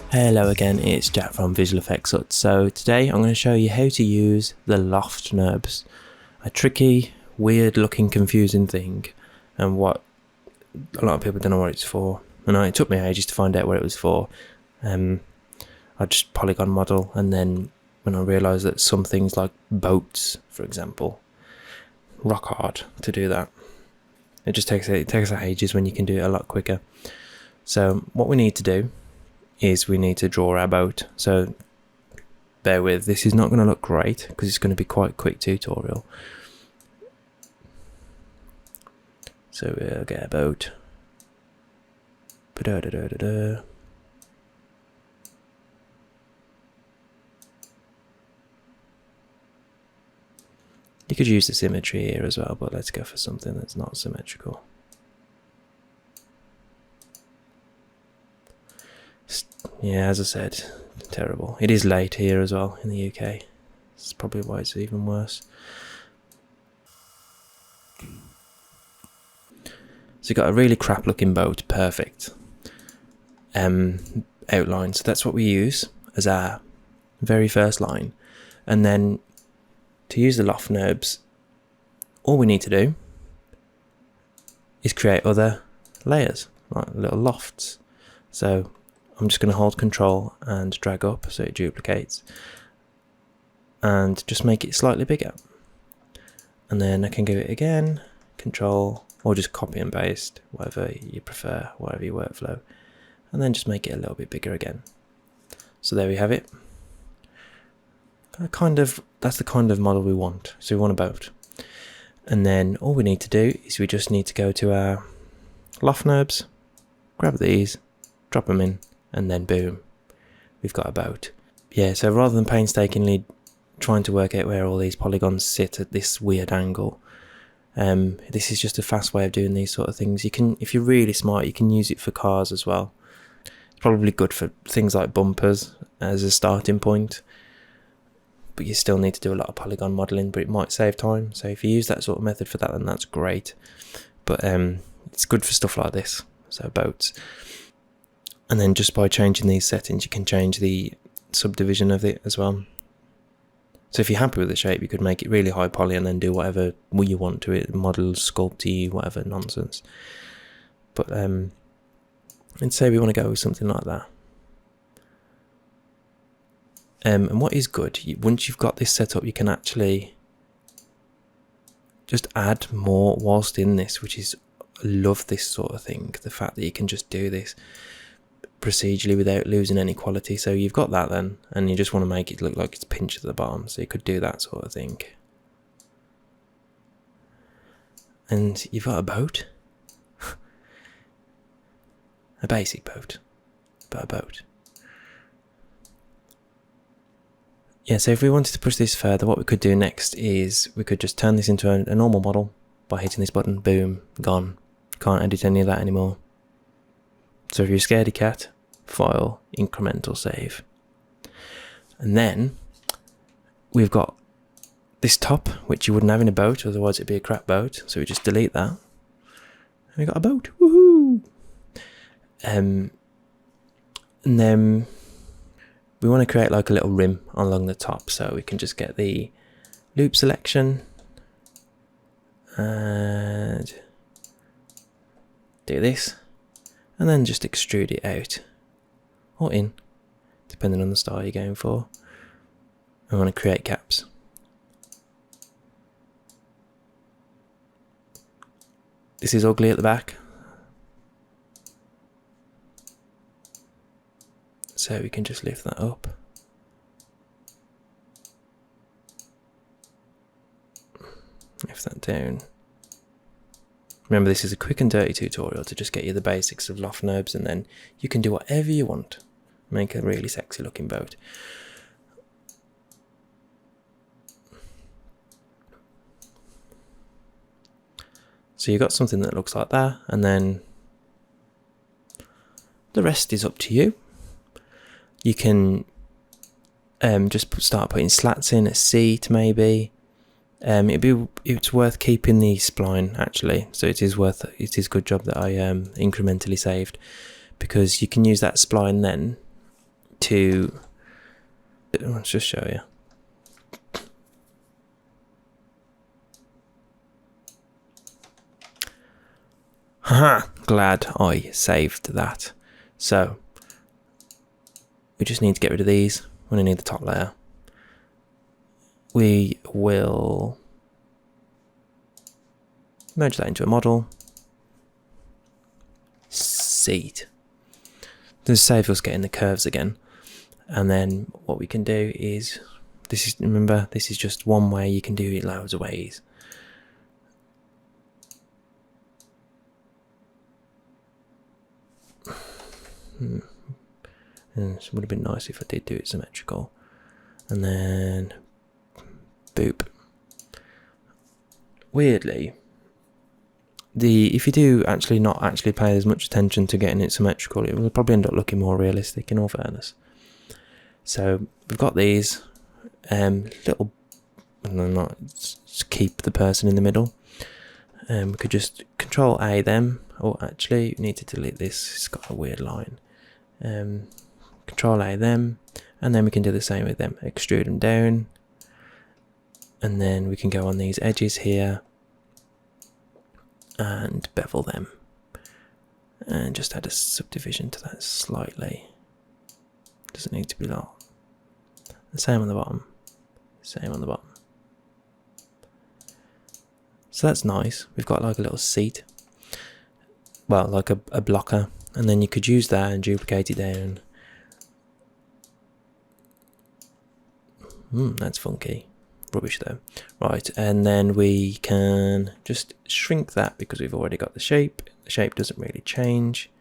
Hello again, it's Jack from Visual Effects Hut. So today I'm going to show you how to use the Loft NURBS, a tricky, weird looking, confusing thing, and what a lot of people don't know what it's for. And it took me ages to find out what it was for. I just polygon model, and then when I realised that some things like boats, for example, rock hard to do that. It just takes ages when you can do it a lot quicker. So what we need to do is we need to draw our boat. So bear with, this is not going to look great because it's going to be quite a quick tutorial. So we'll get a boat. Ba-da-da-da-da-da. You could use the symmetry here as well, but let's go for something that's not symmetrical. Yeah, as I said, terrible. It is late here as well in the UK. That's probably why it's even worse. So you've got a really crap looking boat, perfect outline. So that's what we use as our very first line. And then to use the Loft NURBS, all we need to do is create other layers, like little lofts. So I'm just going to hold Control and drag up so it duplicates, and just make it slightly bigger. And then I can give it again, Control, or just copy and paste, whatever you prefer, whatever your workflow, and then just make it a little bit bigger again. So there we have it. That's the kind of model we want. So we want a boat. And then all we need to do is we just need to go to our Loft NURBS, grab these, drop them in, and then boom, we've got a boat. Yeah, so rather than painstakingly trying to work out where all these polygons sit at this weird angle, this is just a fast way of doing these sort of things. You can, if you're really smart, you can use it for cars as well. It's probably good for things like bumpers as a starting point, but you still need to do a lot of polygon modelling, but it might save time. So if you use that sort of method for that, then that's great. But it's good for stuff like this, so boats. And then just by changing these settings, you can change the subdivision of it as well. So if you're happy with the shape, you could make it really high poly and then do whatever you want to it, model, sculpty, whatever nonsense. But let's say we want to go with something like that. And what is good, once you've got this set up, you can actually just add more whilst in this, which is, I love this sort of thing, the fact that you can just do this procedurally without losing any quality. So you've got that then, and you just want to make it look like it's pinched at the bottom, so you could do that sort of thing. And you've got a boat. A basic boat, but a boat. Yeah, so if we wanted to push this further, what we could do next is we could just turn this into a normal model by hitting this button, boom, gone. Can't edit any of that anymore. So if you're a scaredy cat, File, Incremental Save. And then we've got this top, which you wouldn't have in a boat, otherwise it'd be a crap boat. So we just delete that. And we got a boat, woohoo! And then we want to create like a little rim along the top, so we can just get the loop selection and do this, and then just extrude it out or in, depending on the style you're going for. I want to create gaps. This is ugly at the back, so we can just lift that up. Lift that down. Remember, this is a quick and dirty tutorial to just get you the basics of Loft NURBS, and then you can do whatever you want. Make a really sexy looking boat. So you've got something that looks like that, and then the rest is up to you. You can just start putting slats in, a seat maybe, It's worth keeping the spline actually, so it is good job that I incrementally saved, because you can use that spline then to, let's just show you. Haha, glad I saved that. So we just need to get rid of these. We're going to need the top layer. We will merge that into a model. Seed. Just save us getting the curves again. And then what we can do is, remember, this is just one way. You can do it loads of ways. It would have been nice if I did do it symmetrical. And then boop. Weirdly, if you do not actually pay as much attention to getting it symmetrical, it will probably end up looking more realistic, in all fairness. So we've got these little, just keep the person in the middle. We could just Control A them. Oh, actually, we need to delete this. It's got a weird line. Control A them, and then we can do the same with them. Extrude them down, and then we can go on these edges here and bevel them, and just add a subdivision to that slightly. Doesn't need to be long. The same on the bottom. Same on the bottom. So that's nice. We've got like a little seat. Well, like a blocker. And then you could use that and duplicate it down. That's funky. Rubbish though. Right, and then we can just shrink that because we've already got the shape. The shape doesn't really change.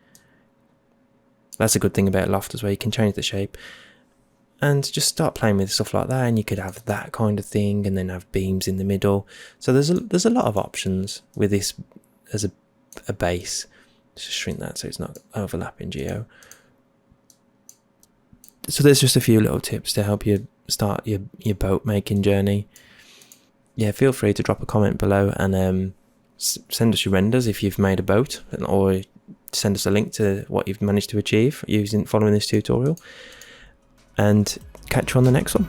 That's a good thing about Loft as well. You can change the shape and just start playing with stuff like that, and you could have that kind of thing and then have beams in the middle. So there's a lot of options with this as a base. Just shrink that so it's not overlapping geo. So there's just a few little tips to help you start your boat making journey. Yeah, feel free to drop a comment below and send us your renders if you've made a boat, or send us a link to what you've managed to achieve following this tutorial, and catch you on the next one.